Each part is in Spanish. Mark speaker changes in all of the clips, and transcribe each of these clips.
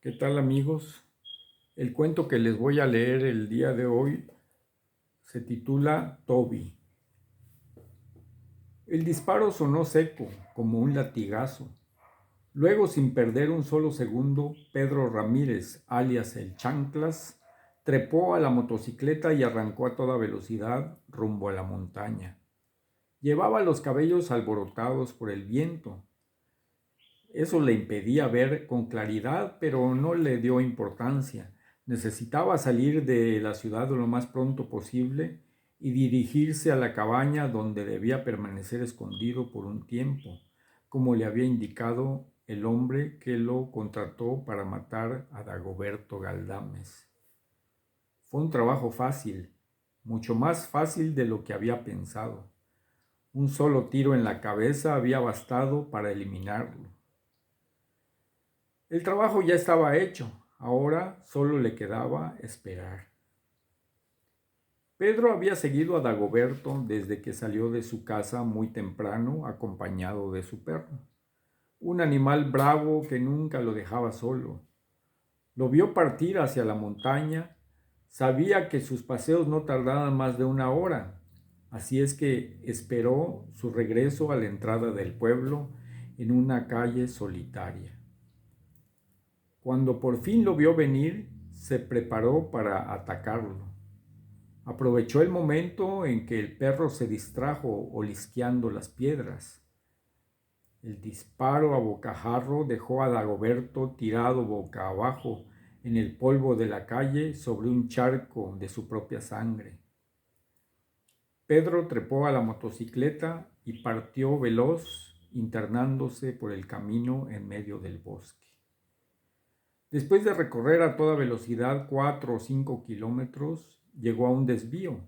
Speaker 1: ¿Qué tal, amigos? El cuento que les voy a leer el día de hoy se titula Toby. El disparo sonó seco, como un latigazo. Luego, sin perder un solo segundo, Pedro Ramírez, alias el Chanclas, trepó a la motocicleta y arrancó a toda velocidad rumbo a la montaña. Llevaba los cabellos alborotados por el viento. Eso le impedía ver con claridad, pero no le dio importancia. Necesitaba salir de la ciudad lo más pronto posible y dirigirse a la cabaña donde debía permanecer escondido por un tiempo, como le había indicado el hombre que lo contrató para matar a Dagoberto Galdames. Fue un trabajo fácil, mucho más fácil de lo que había pensado. Un solo tiro en la cabeza había bastado para eliminarlo. El trabajo ya estaba hecho, ahora solo le quedaba esperar. Pedro había seguido a Dagoberto desde que salió de su casa muy temprano acompañado de su perro, un animal bravo que nunca lo dejaba solo. Lo vio partir hacia la montaña, sabía que sus paseos no tardaban más de una hora, así es que esperó su regreso a la entrada del pueblo en una calle solitaria. Cuando por fin lo vio venir, se preparó para atacarlo. Aprovechó el momento en que el perro se distrajo olisqueando las piedras. El disparo a bocajarro dejó a Dagoberto tirado boca abajo en el polvo de la calle sobre un charco de su propia sangre. Pedro trepó a la motocicleta y partió veloz, internándose por el camino en medio del bosque. Después de recorrer a toda velocidad 4 o 5 kilómetros, llegó a un desvío,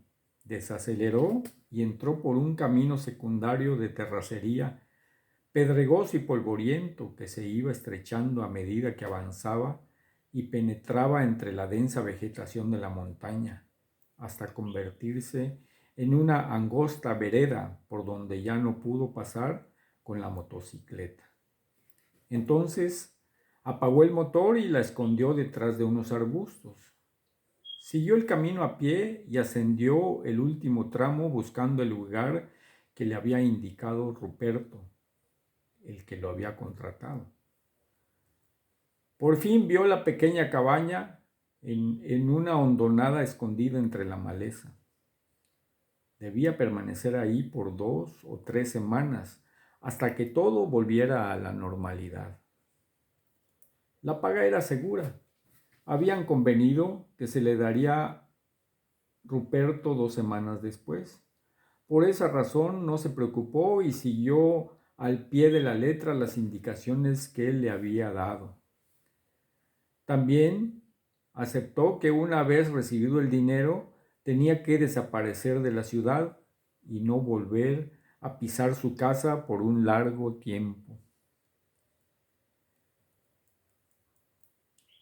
Speaker 1: desaceleró y entró por un camino secundario de terracería, pedregoso y polvoriento que se iba estrechando a medida que avanzaba y penetraba entre la densa vegetación de la montaña, hasta convertirse en una angosta vereda por donde ya no pudo pasar con la motocicleta. Entonces apagó el motor y la escondió detrás de unos arbustos. Siguió el camino a pie y ascendió el último tramo buscando el lugar que le había indicado Ruperto, el que lo había contratado. Por fin vio la pequeña cabaña en una hondonada escondida entre la maleza. Debía permanecer ahí por 2 o 3 semanas hasta que todo volviera a la normalidad. La paga era segura. Habían convenido que se le daría Ruperto 2 semanas después. Por esa razón no se preocupó y siguió al pie de la letra las indicaciones que él le había dado. También aceptó que una vez recibido el dinero tenía que desaparecer de la ciudad y no volver a pisar su casa por un largo tiempo.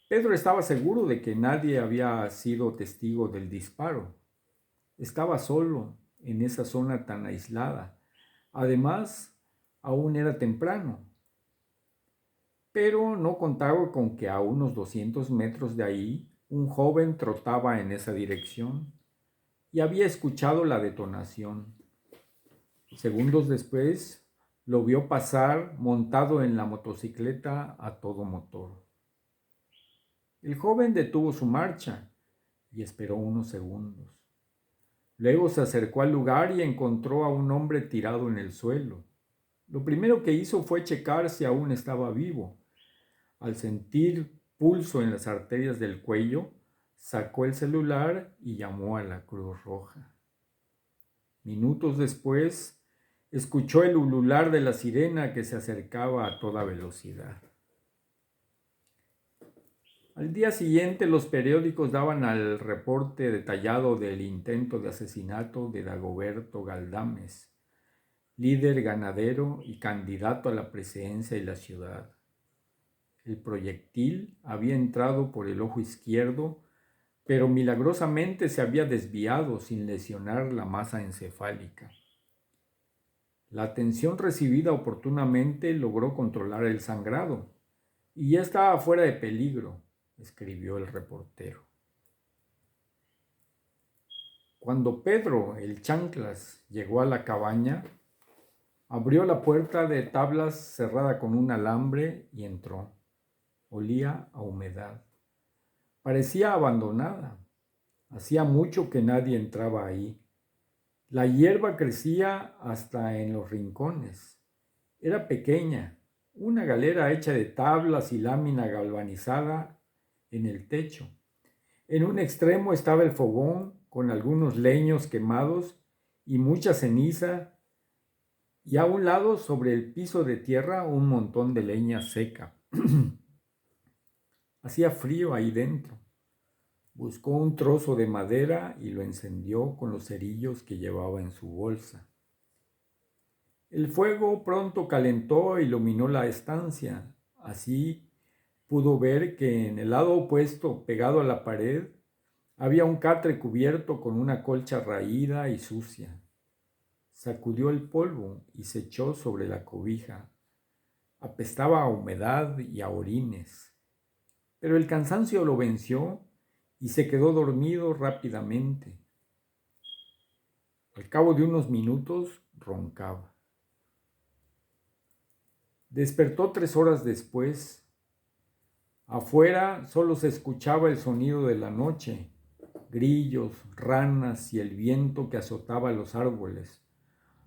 Speaker 1: Pedro estaba seguro de que nadie había sido testigo del disparo. Estaba solo en esa zona tan aislada. Además, aún era temprano, pero no contaba con que a unos 200 metros de ahí un joven trotaba en esa dirección y había escuchado la detonación. Segundos después, lo vio pasar montado en la motocicleta a todo motor. El joven detuvo su marcha y esperó unos segundos. Luego se acercó al lugar y encontró a un hombre tirado en el suelo. Lo primero que hizo fue checar si aún estaba vivo. Al sentir pulso en las arterias del cuello, sacó el celular y llamó a la Cruz Roja. Minutos después, escuchó el ulular de la sirena que se acercaba a toda velocidad. Al día siguiente los periódicos daban el reporte detallado del intento de asesinato de Dagoberto Galdames, líder ganadero y candidato a la presidencia de la ciudad. El proyectil había entrado por el ojo izquierdo, pero milagrosamente se había desviado sin lesionar la masa encefálica. La atención recibida oportunamente logró controlar el sangrado, y ya estaba fuera de peligro, escribió el reportero. Cuando Pedro, el chanclas, llegó a la cabaña, abrió la puerta de tablas cerrada con un alambre y entró. Olía a humedad. Parecía abandonada. Hacía mucho que nadie entraba ahí. La hierba crecía hasta en los rincones. Era pequeña, una galera hecha de tablas y lámina galvanizada en el techo. En un extremo estaba el fogón con algunos leños quemados y mucha ceniza, y a un lado, sobre el piso de tierra, un montón de leña seca. Hacía frío ahí dentro. Buscó un trozo de madera y lo encendió con los cerillos que llevaba en su bolsa. El fuego pronto calentó e iluminó la estancia. Así pudo ver que en el lado opuesto, pegado a la pared, había un catre cubierto con una colcha raída y sucia. Sacudió el polvo y se echó sobre la cobija. Apestaba a humedad y a orines. Pero el cansancio lo venció y se quedó dormido rápidamente. Al cabo de unos minutos roncaba. Despertó 3 horas después. Afuera solo se escuchaba el sonido de la noche, grillos, ranas y el viento que azotaba los árboles.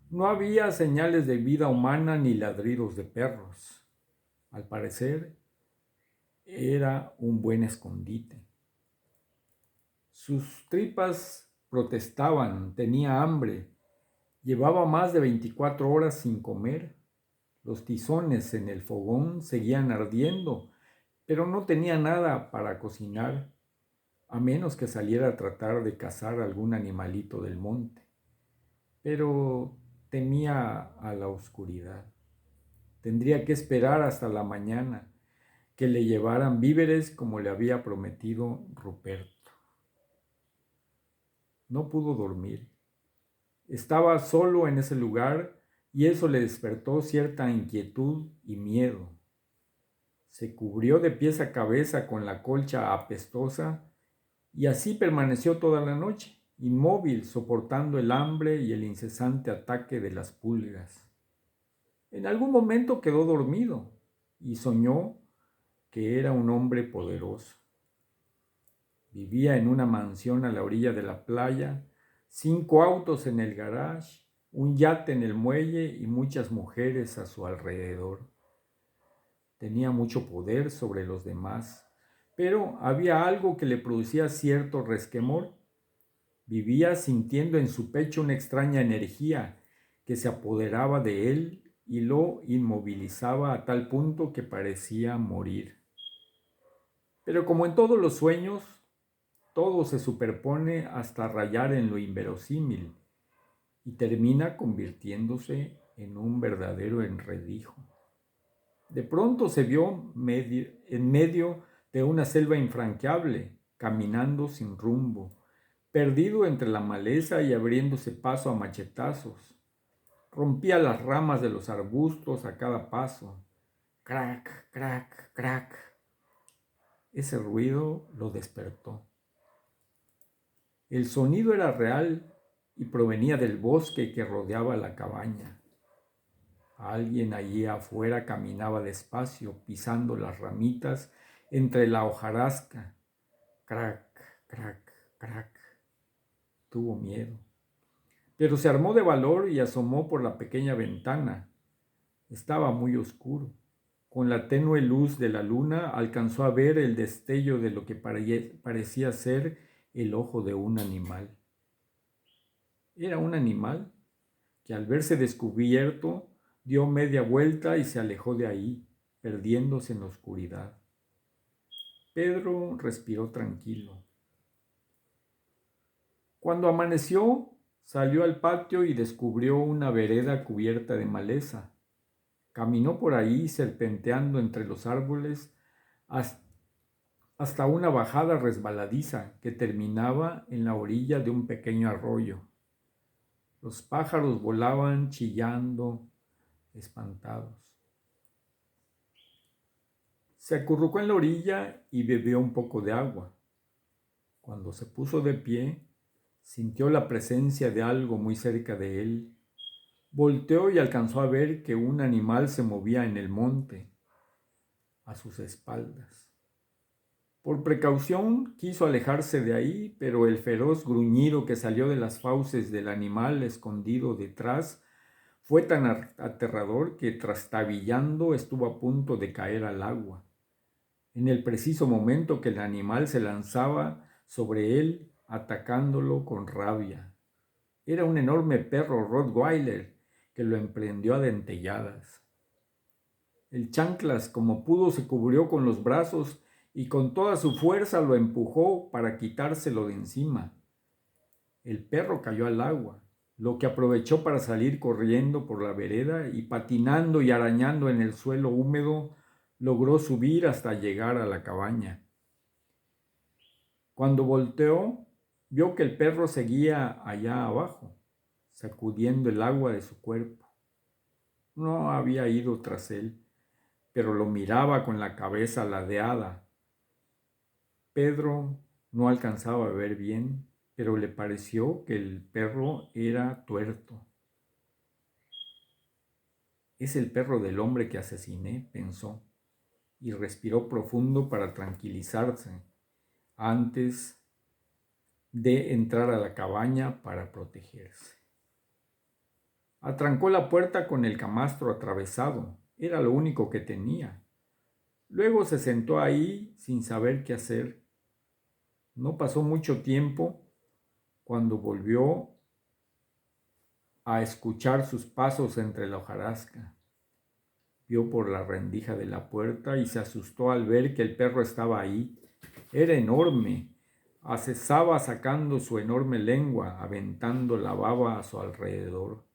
Speaker 1: No había señales de vida humana ni ladridos de perros. Al parecer, era un buen escondite. Sus tripas protestaban, tenía hambre, llevaba más de 24 horas sin comer. Los tizones en el fogón seguían ardiendo, pero no tenía nada para cocinar, a menos que saliera a tratar de cazar algún animalito del monte. Pero temía a la oscuridad. Tendría que esperar hasta la mañana, que le llevaran víveres como le había prometido Ruperto. No pudo dormir. Estaba solo en ese lugar y eso le despertó cierta inquietud y miedo. Se cubrió de pies a cabeza con la colcha apestosa y así permaneció toda la noche, inmóvil, soportando el hambre y el incesante ataque de las pulgas. En algún momento quedó dormido y soñó que era un hombre poderoso. Vivía en una mansión a la orilla de la playa, 5 autos en el garage, un yate en el muelle y muchas mujeres a su alrededor. Tenía mucho poder sobre los demás, pero había algo que le producía cierto resquemor. Vivía sintiendo en su pecho una extraña energía que se apoderaba de él y lo inmovilizaba a tal punto que parecía morir. Pero como en todos los sueños, todo se superpone hasta rayar en lo inverosímil y termina convirtiéndose en un verdadero enredijo. De pronto se vio en medio de una selva infranqueable, caminando sin rumbo, perdido entre la maleza y abriéndose paso a machetazos. Rompía las ramas de los arbustos a cada paso. Crac, crac, crac. Ese ruido lo despertó. El sonido era real y provenía del bosque que rodeaba la cabaña. Alguien allí afuera caminaba despacio, pisando las ramitas entre la hojarasca. Crac, crac, crac. Tuvo miedo, pero se armó de valor y asomó por la pequeña ventana. Estaba muy oscuro. Con la tenue luz de la luna alcanzó a ver el destello de lo que parecía ser el ojo de un animal. Era un animal que al verse descubierto dio media vuelta y se alejó de ahí, perdiéndose en la oscuridad. Pedro respiró tranquilo. Cuando amaneció, salió al patio y descubrió una vereda cubierta de maleza. Caminó por ahí serpenteando entre los árboles hasta una bajada resbaladiza que terminaba en la orilla de un pequeño arroyo. Los pájaros volaban chillando, espantados. Se acurrucó en la orilla y bebió un poco de agua. Cuando se puso de pie, sintió la presencia de algo muy cerca de él. Volteó y alcanzó a ver que un animal se movía en el monte, a sus espaldas. Por precaución quiso alejarse de ahí, pero el feroz gruñido que salió de las fauces del animal escondido detrás fue tan aterrador que trastabillando estuvo a punto de caer al agua. En el preciso momento que el animal se lanzaba sobre él, atacándolo con rabia. Era un enorme perro Rottweiler que lo emprendió a dentelladas. El chanclas, como pudo, se cubrió con los brazos y con toda su fuerza lo empujó para quitárselo de encima. El perro cayó al agua, lo que aprovechó para salir corriendo por la vereda y patinando y arañando en el suelo húmedo, logró subir hasta llegar a la cabaña. Cuando volteó, vio que el perro seguía allá abajo, sacudiendo el agua de su cuerpo. No había ido tras él, pero lo miraba con la cabeza ladeada. Pedro no alcanzaba a ver bien, pero le pareció que el perro era tuerto. Es el perro del hombre que asesiné, pensó, y respiró profundo para tranquilizarse antes de entrar a la cabaña para protegerse. Atrancó la puerta con el camastro atravesado, era lo único que tenía. Luego se sentó ahí sin saber qué hacer. No pasó mucho tiempo cuando volvió a escuchar sus pasos entre la hojarasca. Vio por la rendija de la puerta y se asustó al ver que el perro estaba ahí. Era enorme. Acesaba sacando su enorme lengua, aventando la baba a su alrededor.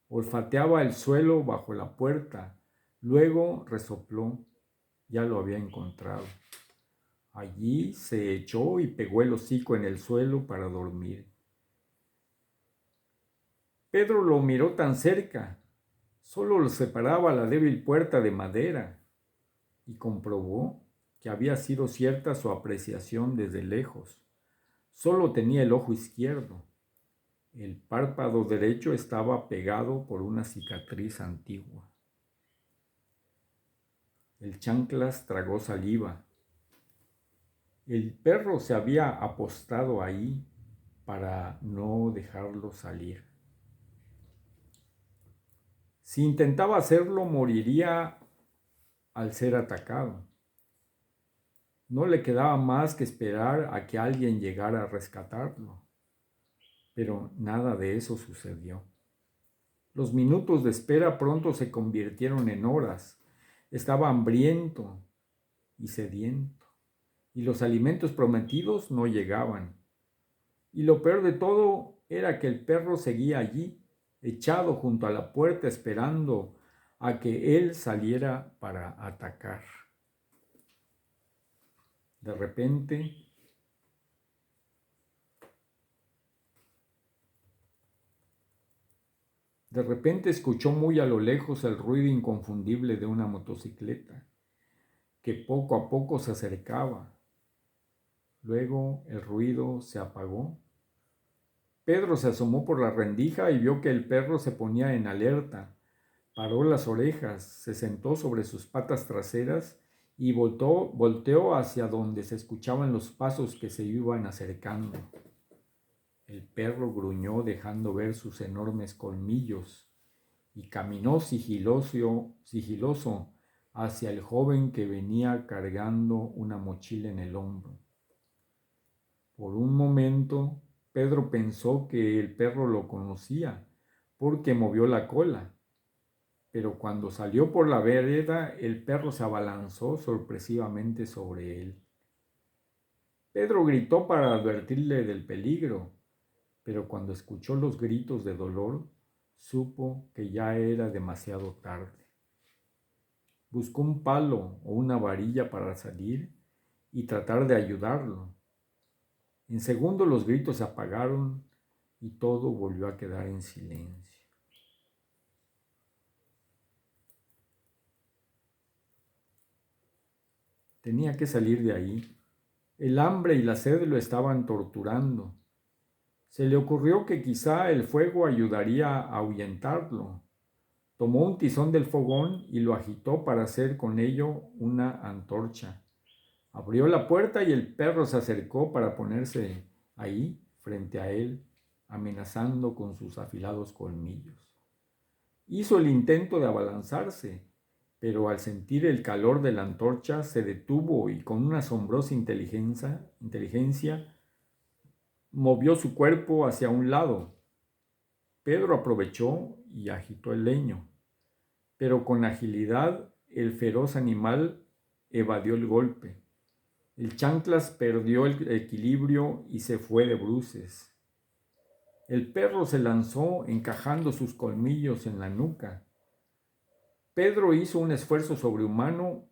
Speaker 1: Olfateaba el suelo bajo la puerta. Luego resopló. Ya lo había encontrado. Allí se echó y pegó el hocico en el suelo para dormir. Pedro lo miró tan cerca. Solo lo separaba la débil puerta de madera y comprobó que había sido cierta su apreciación desde lejos. Solo tenía el ojo izquierdo. El párpado derecho estaba pegado por una cicatriz antigua. El chanclas tragó saliva. El perro se había apostado ahí para no dejarlo salir. Si intentaba hacerlo, moriría al ser atacado. No le quedaba más que esperar a que alguien llegara a rescatarlo. Pero nada de eso sucedió. Los minutos de espera pronto se convirtieron en horas. Estaba hambriento y sediento, y los alimentos prometidos no llegaban. Y lo peor de todo era que el perro seguía allí, echado junto a la puerta, esperando a que él saliera para atacar. De repente, escuchó muy a lo lejos el ruido inconfundible de una motocicleta, que poco a poco se acercaba. Luego el ruido se apagó. Pedro se asomó por la rendija y vio que el perro se ponía en alerta. Paró las orejas, se sentó sobre sus patas traseras y volteó hacia donde se escuchaban los pasos que se iban acercando. El perro gruñó dejando ver sus enormes colmillos y caminó sigiloso hacia el joven que venía cargando una mochila en el hombro. Por un momento, Pedro pensó que el perro lo conocía porque movió la cola, pero cuando salió por la vereda, el perro se abalanzó sorpresivamente sobre él. Pedro gritó para advertirle del peligro, pero cuando escuchó los gritos de dolor, supo que ya era demasiado tarde. Buscó un palo o una varilla para salir y tratar de ayudarlo. En segundo los gritos se apagaron y todo volvió a quedar en silencio. Tenía que salir de ahí. El hambre y la sed lo estaban torturando. Se le ocurrió que quizá el fuego ayudaría a ahuyentarlo. Tomó un tizón del fogón y lo agitó para hacer con ello una antorcha. Abrió la puerta y el perro se acercó para ponerse ahí, frente a él, amenazando con sus afilados colmillos. Hizo el intento de abalanzarse, pero al sentir el calor de la antorcha se detuvo y con una asombrosa inteligencia movió su cuerpo hacia un lado. Pedro aprovechó y agitó el leño, pero con agilidad el feroz animal evadió el golpe. El chanclas perdió el equilibrio y se fue de bruces. El perro se lanzó encajando sus colmillos en la nuca. Pedro hizo un esfuerzo sobrehumano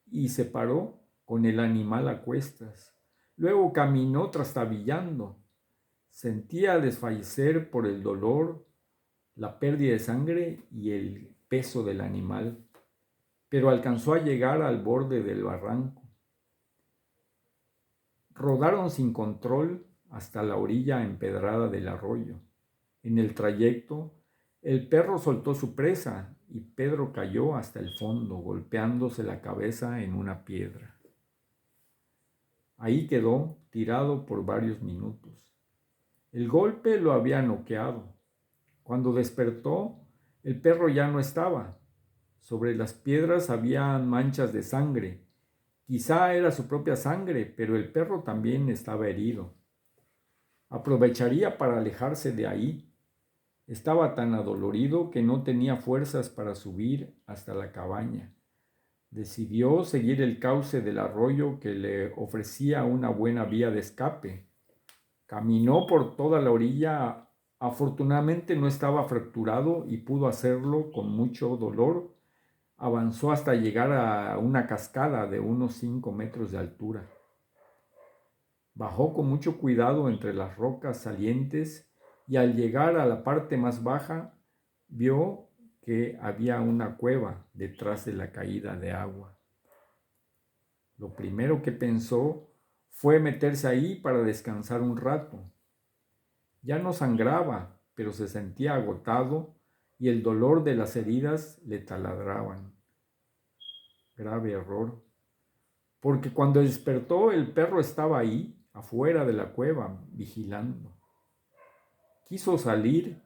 Speaker 1: y se paró con el animal a cuestas. Luego caminó trastabillando. Sentía desfallecer por el dolor, la pérdida de sangre y el peso del animal, pero alcanzó a llegar al borde del barranco. Rodaron sin control hasta la orilla empedrada del arroyo. En el trayecto, el perro soltó su presa y Pedro cayó hasta el fondo, golpeándose la cabeza en una piedra. Ahí quedó, tirado por varios minutos. El golpe lo había noqueado. Cuando despertó, el perro ya no estaba. Sobre las piedras había manchas de sangre. Quizá era su propia sangre, pero el perro también estaba herido. Aprovecharía para alejarse de ahí. Estaba tan adolorido que no tenía fuerzas para subir hasta la cabaña. Decidió seguir el cauce del arroyo que le ofrecía una buena vía de escape. Caminó por toda la orilla. Afortunadamente no estaba fracturado y pudo hacerlo con mucho dolor. Avanzó hasta llegar a una cascada de unos 5 metros de altura. Bajó con mucho cuidado entre las rocas salientes y al llegar a la parte más baja vio que había una cueva detrás de la caída de agua. Lo primero que pensó fue meterse ahí para descansar un rato. Ya no sangraba, pero se sentía agotado y el dolor de las heridas le taladraban. Grave error, porque cuando despertó el perro estaba ahí, afuera de la cueva, vigilando. Quiso salir,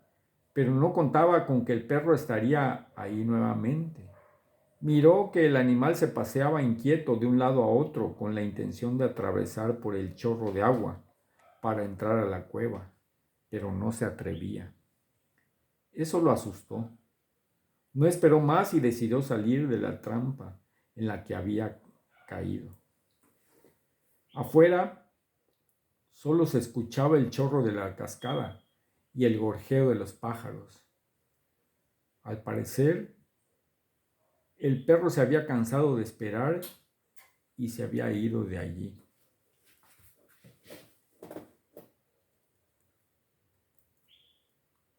Speaker 1: pero no contaba con que el perro estaría ahí nuevamente. Miró que el animal se paseaba inquieto de un lado a otro con la intención de atravesar por el chorro de agua para entrar a la cueva, pero no se atrevía. Eso lo asustó. No esperó más y decidió salir de la trampa en la que había caído. Afuera solo se escuchaba el chorro de la cascada y el gorjeo de los pájaros. Al parecer, el perro se había cansado de esperar y se había ido de allí.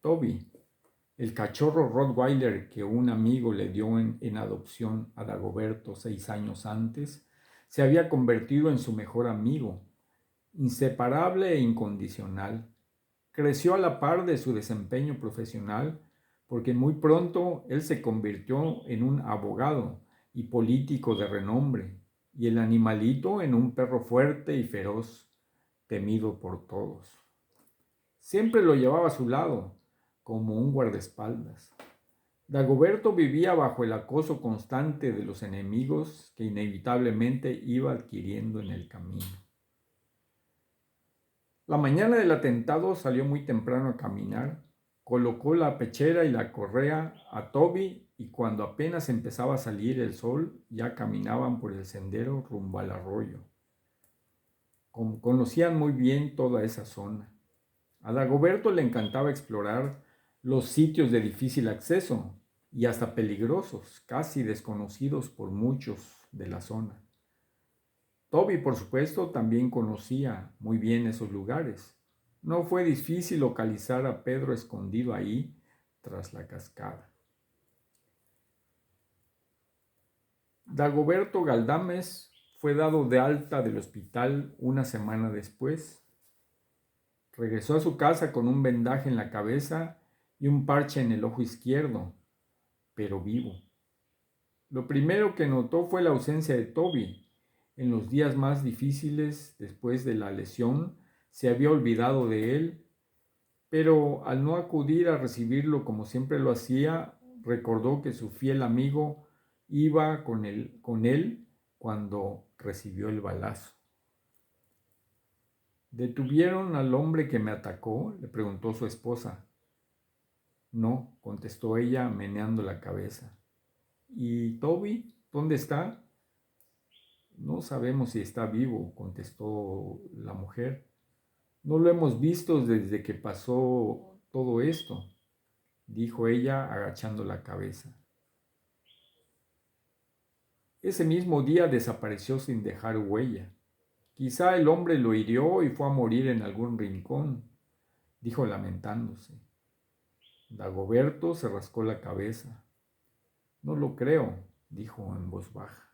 Speaker 1: Toby, el cachorro Rottweiler que un amigo le dio en adopción a Dagoberto 6 años antes, se había convertido en su mejor amigo, inseparable e incondicional. Creció a la par de su desempeño profesional porque muy pronto él se convirtió en un abogado y político de renombre, y el animalito en un perro fuerte y feroz, temido por todos. Siempre lo llevaba a su lado, como un guardaespaldas. Dagoberto vivía bajo el acoso constante de los enemigos que inevitablemente iba adquiriendo en el camino. La mañana del atentado salió muy temprano a caminar, colocó la pechera y la correa a Toby y cuando apenas empezaba a salir el sol ya caminaban por el sendero rumbo al arroyo. Conocían muy bien toda esa zona. A Dagoberto le encantaba explorar los sitios de difícil acceso y hasta peligrosos, casi desconocidos por muchos de la zona. Toby, por supuesto, también conocía muy bien esos lugares. No fue difícil localizar a Pedro escondido ahí, tras la cascada. Dagoberto Galdames fue dado de alta del hospital una semana después. Regresó a su casa con un vendaje en la cabeza y un parche en el ojo izquierdo, pero vivo. Lo primero que notó fue la ausencia de Toby. En los días más difíciles, después de la lesión, se había olvidado de él, pero al no acudir a recibirlo como siempre lo hacía, recordó que su fiel amigo iba con él cuando recibió el balazo. ¿Detuvieron al hombre que me atacó?, le preguntó su esposa. No, contestó ella meneando la cabeza. ¿Y Toby? ¿Dónde está? No sabemos si está vivo, contestó la mujer. No lo hemos visto desde que pasó todo esto, dijo ella agachando la cabeza. Ese mismo día desapareció sin dejar huella. Quizá el hombre lo hirió y fue a morir en algún rincón, dijo lamentándose. Dagoberto se rascó la cabeza. No lo creo, dijo en voz baja.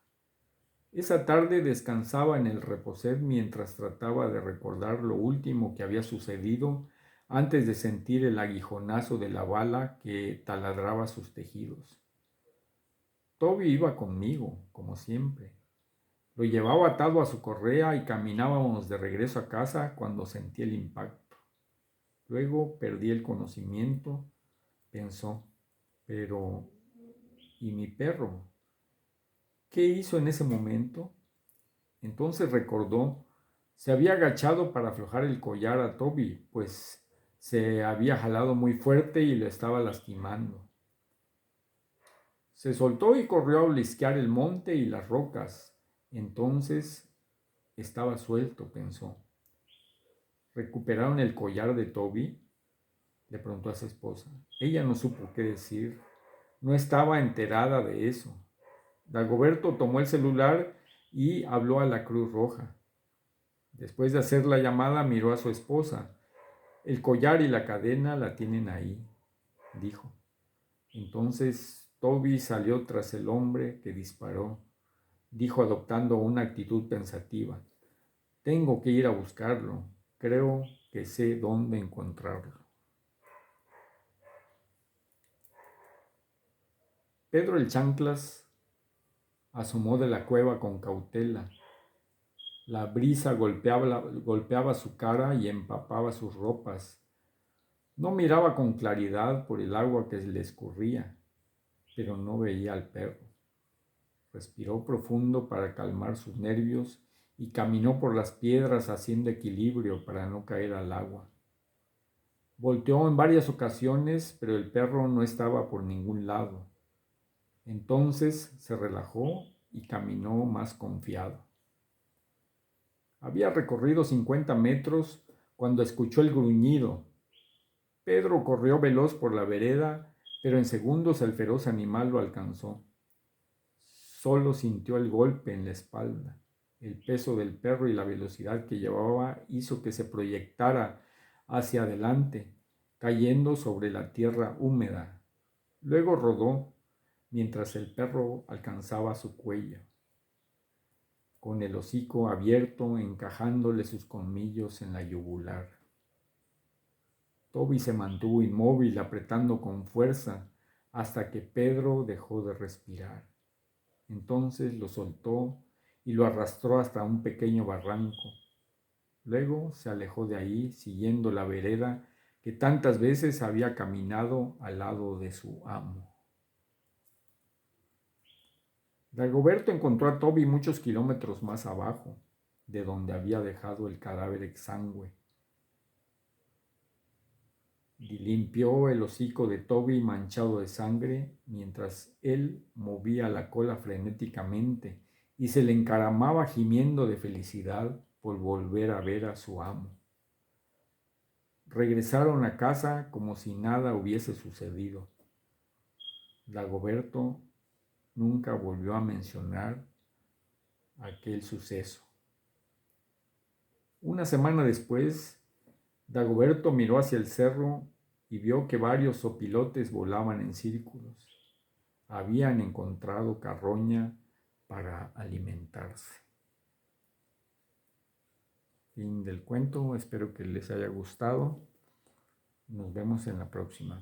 Speaker 1: Esa tarde descansaba en el reposet mientras trataba de recordar lo último que había sucedido antes de sentir el aguijonazo de la bala que taladraba sus tejidos. Toby iba conmigo, como siempre. Lo llevaba atado a su correa y caminábamos de regreso a casa cuando sentí el impacto. Luego perdí el conocimiento, pensó, pero ¿y mi perro? ¿Qué hizo en ese momento? Entonces recordó, se había agachado para aflojar el collar a Toby, pues se había jalado muy fuerte y lo estaba lastimando. Se soltó y corrió a olisquear el monte y las rocas. Entonces estaba suelto, pensó. ¿Recuperaron el collar de Toby?, le preguntó a su esposa. Ella no supo qué decir. No estaba enterada de eso. Dagoberto tomó el celular y habló a la Cruz Roja. Después de hacer la llamada, miró a su esposa. El collar y la cadena la tienen ahí, dijo. Entonces Toby salió tras el hombre que disparó. Dijo adoptando una actitud pensativa. Tengo que ir a buscarlo. Creo que sé dónde encontrarlo. Pedro el Chanclas asomó de la cueva con cautela. La brisa golpeaba su cara y empapaba sus ropas. No miraba con claridad por el agua que le escurría, pero no veía al perro. Respiró profundo para calmar sus nervios y caminó por las piedras haciendo equilibrio para no caer al agua. Volteó en varias ocasiones, pero el perro no estaba por ningún lado. Entonces se relajó y caminó más confiado. Había recorrido 50 metros cuando escuchó el gruñido. Pedro corrió veloz por la vereda, pero en segundos el feroz animal lo alcanzó. Solo sintió el golpe en la espalda. El peso del perro y la velocidad que llevaba hizo que se proyectara hacia adelante, cayendo sobre la tierra húmeda. Luego rodó, mientras el perro alcanzaba su cuello, con el hocico abierto, encajándole sus colmillos en la yugular. Toby se mantuvo inmóvil, apretando con fuerza, hasta que Pedro dejó de respirar. Entonces lo soltó y lo arrastró hasta un pequeño barranco. Luego se alejó de ahí, siguiendo la vereda que tantas veces había caminado al lado de su amo. Dagoberto encontró a Toby muchos kilómetros más abajo, de donde había dejado el cadáver exangüe. Y limpió el hocico de Toby manchado de sangre mientras él movía la cola frenéticamente y se le encaramaba gimiendo de felicidad por volver a ver a su amo. Regresaron a casa como si nada hubiese sucedido. Dagoberto nunca volvió a mencionar aquel suceso. Una semana después, Dagoberto miró hacia el cerro y vio que varios zopilotes volaban en círculos. Habían encontrado carroña para alimentarse. Fin del cuento. Espero que les haya gustado. Nos vemos en la próxima.